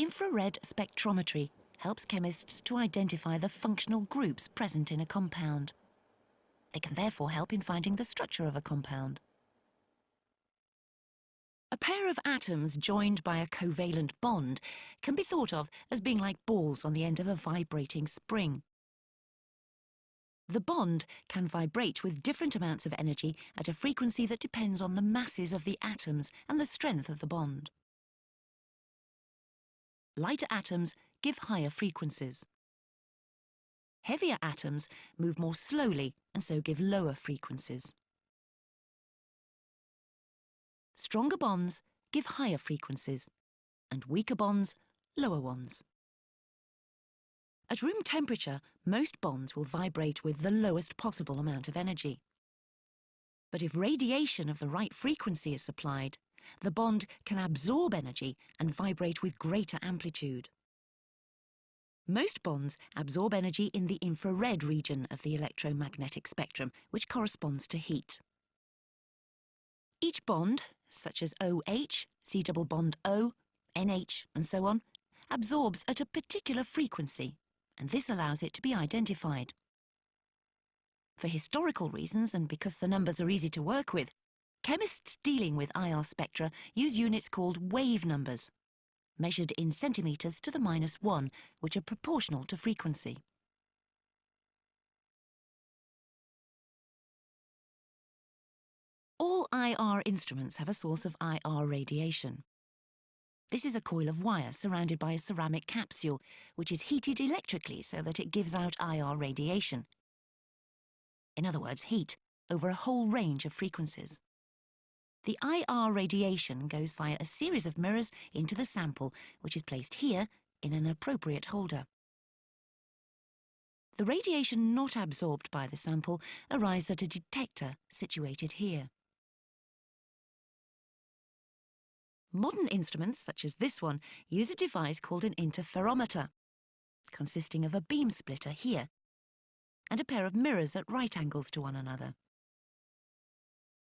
Infrared spectrometry helps chemists to identify the functional groups present in a compound. They can therefore help in finding the structure of a compound. A pair of atoms joined by a covalent bond can be thought of as being like balls on the end of a vibrating spring. The bond can vibrate with different amounts of energy at a frequency that depends on the masses of the atoms and the strength of the bond. Lighter atoms give higher frequencies. Heavier atoms move more slowly and so give lower frequencies. Stronger bonds give higher frequencies, and weaker bonds, lower ones. At room temperature, most bonds will vibrate with the lowest possible amount of energy. But if radiation of the right frequency is supplied, the bond can absorb energy and vibrate with greater amplitude. Most bonds absorb energy in the infrared region of the electromagnetic spectrum, which corresponds to heat. Each bond, such as OH, C double bond O, NH, and so on, absorbs at a particular frequency, and this allows it to be identified. For historical reasons, and because the numbers are easy to work with, chemists dealing with IR spectra use units called wave numbers, measured in centimetres to the -1, which are proportional to frequency. All IR instruments have a source of IR radiation. This is a coil of wire surrounded by a ceramic capsule, which is heated electrically so that it gives out IR radiation. In other words, heat over a whole range of frequencies. The IR radiation goes via a series of mirrors into the sample, which is placed here in an appropriate holder. The radiation not absorbed by the sample arrives at a detector situated here. Modern instruments, such as this one, use a device called an interferometer, consisting of a beam splitter here and a pair of mirrors at right angles to one another.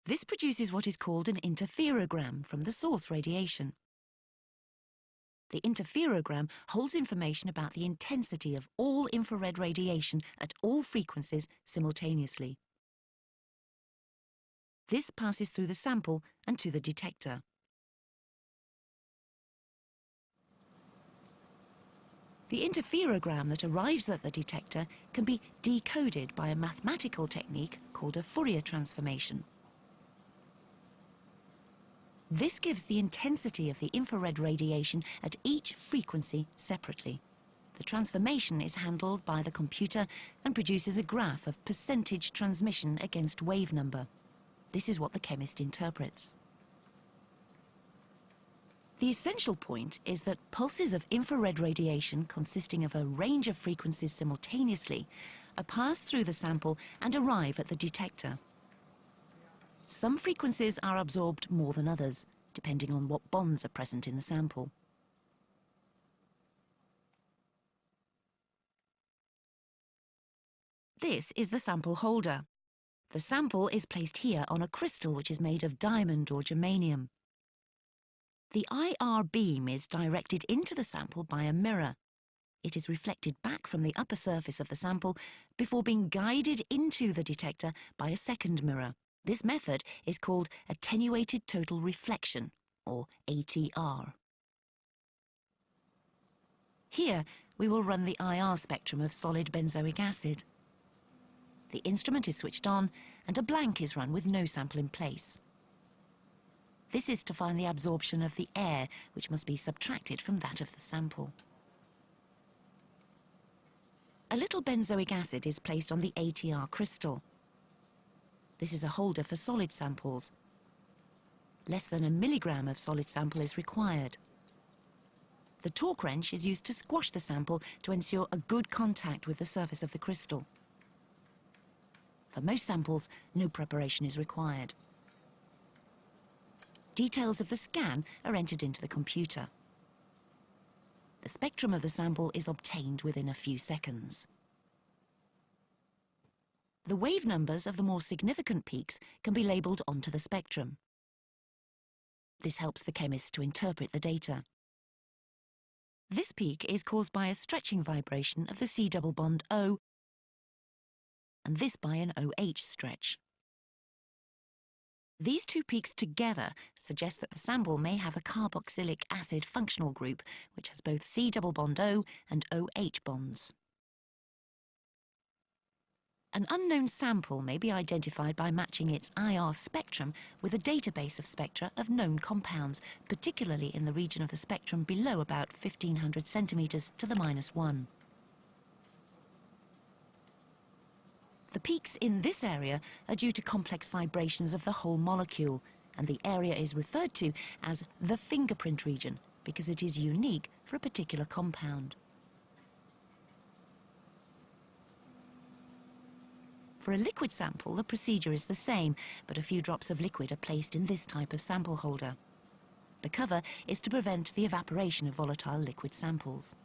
This produces what is called an interferogram from the source radiation. The interferogram holds information about the intensity of all infrared radiation at all frequencies simultaneously. This passes through the sample and to the detector. The interferogram that arrives at the detector can be decoded by a mathematical technique called a Fourier Transformation. This gives the intensity of the infrared radiation at each frequency separately. The transformation is handled by the computer and produces a graph of percentage transmission against wave number. This is what the chemist interprets. The essential point is that pulses of infrared radiation consisting of a range of frequencies simultaneously are passed through the sample and arrive at the detector. Some frequencies are absorbed more than others, depending on what bonds are present in the sample. This is the sample holder. The sample is placed here on a crystal which is made of diamond or germanium. The IR beam is directed into the sample by a mirror. It is reflected back from the upper surface of the sample before being guided into the detector by a second mirror. This method is called attenuated total reflection, or ATR. Here, we will run the IR spectrum of solid benzoic acid. The instrument is switched on, and a blank is run with no sample in place. This is to find the absorption of the air, which must be subtracted from that of the sample. A little benzoic acid is placed on the ATR crystal. This is a holder for solid samples. Less than 1 milligram of solid sample is required. The torque wrench is used to squash the sample to ensure a good contact with the surface of the crystal. For most samples, no preparation is required. Details of the scan are entered into the computer. The spectrum of the sample is obtained within a few seconds. The wave numbers of the more significant peaks can be labelled onto the spectrum. This helps the chemist to interpret the data. This peak is caused by a stretching vibration of the C double bond O, and this by an OH stretch. These two peaks together suggest that the sample may have a carboxylic acid functional group, which has both C double bond O and OH bonds. An unknown sample may be identified by matching its IR spectrum with a database of spectra of known compounds, particularly in the region of the spectrum below about 1500 centimetres to the -1. The peaks in this area are due to complex vibrations of the whole molecule, and the area is referred to as the fingerprint region because it is unique for a particular compound. For a liquid sample, the procedure is the same, but a few drops of liquid are placed in this type of sample holder. The cover is to prevent the evaporation of volatile liquid samples.